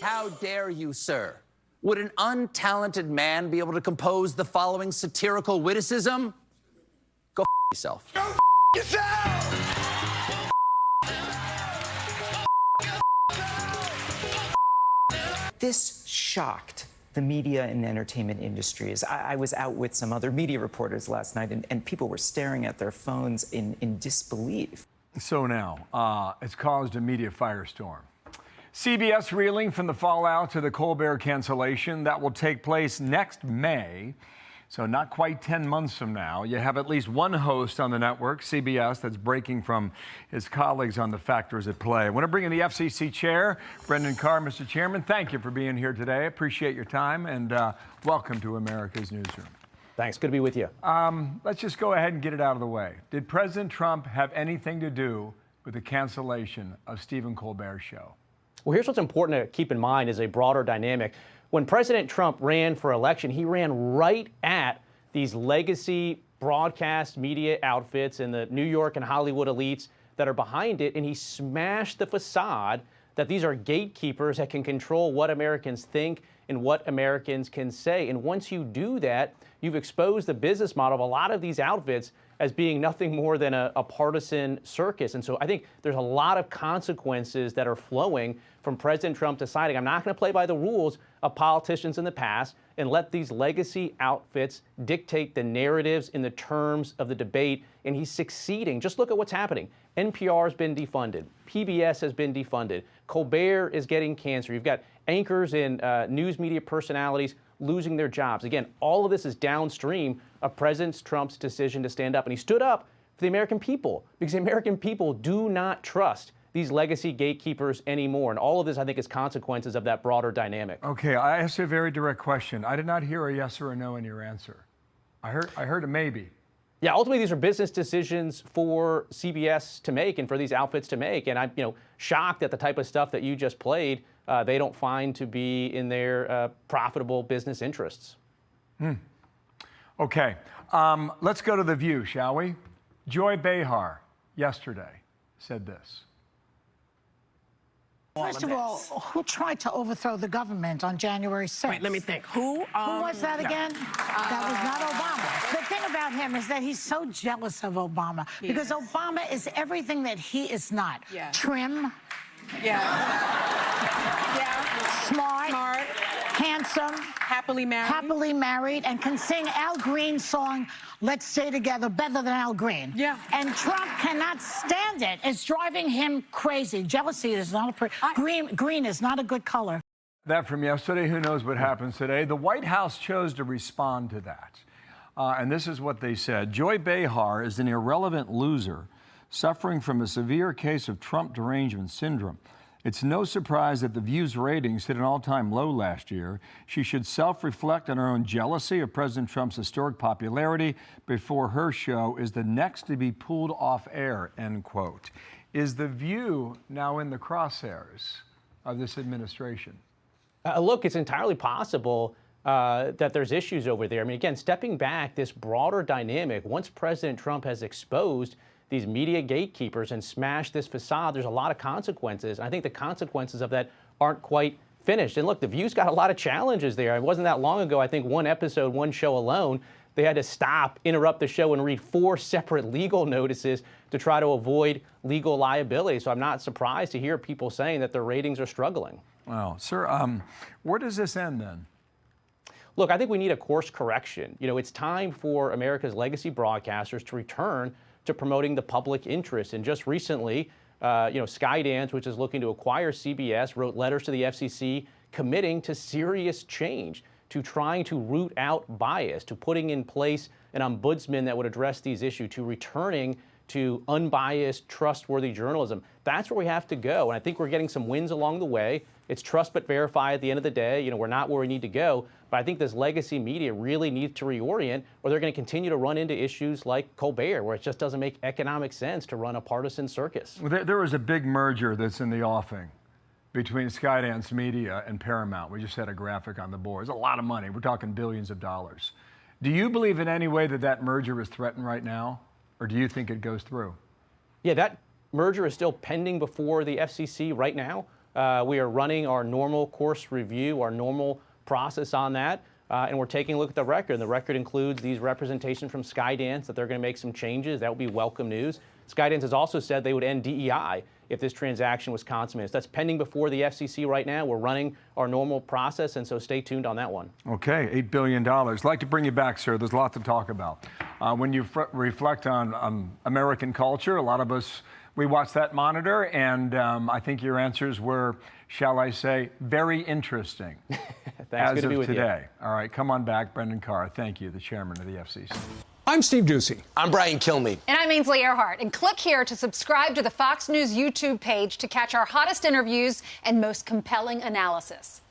How dare you, sir? Would an untalented man be able to compose the following satirical witticism? Go yourself. Go yourself! This shocked the media and entertainment industries. I was out with some other media reporters last night, and people were staring at their phones in disbelief. So now, it's caused a media firestorm. CBS reeling from the fallout to the Colbert cancellation that will take place next May. So not quite 10 months from now. You have at least one host on the network, CBS, that's breaking from his colleagues on the factors at play. I want to bring in the FCC Chair, Brendan Carr. Mr. Chairman, thank you for being here today. Appreciate your time, and welcome to America's Newsroom. Thanks. Good to be with you. Let's just go ahead and get it out of the way. Did President Trump have anything to do with the cancellation of Stephen Colbert's show? Well, here's what's important to keep in mind is a broader dynamic. When President Trump ran for election, he ran right at these legacy broadcast media outfits and the New York and Hollywood elites that are behind it, and he smashed the facade that these are gatekeepers that can control what Americans think and what Americans can say. And once you do that, you've exposed the business model of a lot of these outfits as being nothing more than a partisan circus. And so I think there's a lot of consequences that are flowing from President Trump deciding, I'm not going to play by the rules of politicians in the past and let these legacy outfits dictate the narratives in the terms of the debate. And he's succeeding. Just look at what's happening. NPR has been defunded. PBS has been defunded. Colbert is getting cancer. You've got anchors and news media personalities losing their jobs. Again, all of this is downstream of President Trump's decision to stand up. And he stood up for the American people because the American people do not trust these legacy gatekeepers anymore. And all of this, I think, is consequences of that broader dynamic. Okay, I asked you a very direct question. I did not hear a yes or a no in your answer. I heard a maybe. Yeah, ultimately, these are business decisions for CBS to make and for these outfits to make. And I'm, shocked at the type of stuff that you just played. They don't find to be in their profitable business interests. Okay, let's go to The View, shall we? Joy Behar yesterday said this. First of all, who tried to overthrow the government on January 6th? Wait, let me think. Who was that again? That was not Obama. The thing about him is that he's so jealous of Obama because Obama is everything that he is not. Yeah. Trim. Yeah. Smart. Handsome. Happily married. And can sing Al Green's song, Let's Stay Together, better than Al Green. Yeah. And Trump cannot stand it. It's driving him crazy. Jealousy is not green is not a good color. That from yesterday. Who knows what happens today? The White House chose to respond to that. And this is what they said. Joy Behar is an irrelevant loser suffering from a severe case of Trump derangement syndrome. It's no surprise that The View's ratings hit an all-time low last year. She should self-reflect on her own jealousy of President Trump's historic popularity before her show is the next to be pulled off air, end quote. Is The View now in the crosshairs of this administration? Look, it's entirely possible that there's issues over there. I mean, again, stepping back, this broader dynamic, once President Trump has exposed these media gatekeepers and smashed this facade, there's a lot of consequences. And I think the consequences of that aren't quite finished. And look, The View's got a lot of challenges there. It wasn't that long ago, I think one episode, one show alone, they had to stop, interrupt the show, and read 4 separate legal notices to try to avoid legal liability. So I'm not surprised to hear people saying that their ratings are struggling. Wow. Sir, where does this end then? Look, I think we need a course correction. It's time for America's legacy broadcasters to return to promoting the public interest. And just recently, Skydance, which is looking to acquire CBS, wrote letters to the FCC committing to serious change, to trying to root out bias, to putting in place an ombudsman that would address these issues, to returning to unbiased, trustworthy journalism. That's where we have to go. And I think we're getting some wins along the way. It's trust but verify at the end of the day. We're not where we need to go. But I think this legacy media really needs to reorient, or they're going to continue to run into issues like Colbert, where it just doesn't make economic sense to run a partisan circus. Well, there was a big merger that's in the offing between Skydance Media and Paramount. We just had a graphic on the board. It's a lot of money. We're talking billions of dollars. Do you believe in any way that merger is threatened right now, or do you think it goes through? Yeah, that merger is still pending before the FCC right now. We are running our normal course review, our normal process on that, and we're taking a look at the record. And the record includes these representations from Skydance that they're going to make some changes. That would be welcome news. Skydance has also said they would end DEI if this transaction was consummated. So that's pending before the FCC right now. We're running our normal process, and so stay tuned on that one. Okay, $8 billion. I'd like to bring you back, sir. There's a lot to talk about. When you reflect on American culture, a lot of us, we watch that monitor, and I think your answers were, shall I say, very interesting. Thanks. Good to be with you. Today. All right, come on back, Brendan Carr. Thank you, the chairman of the FCC. I'm Steve Doocy. I'm Brian Kilmeade. And I'm Ainsley Earhart. And click here to subscribe to the Fox News YouTube page to catch our hottest interviews and most compelling analysis.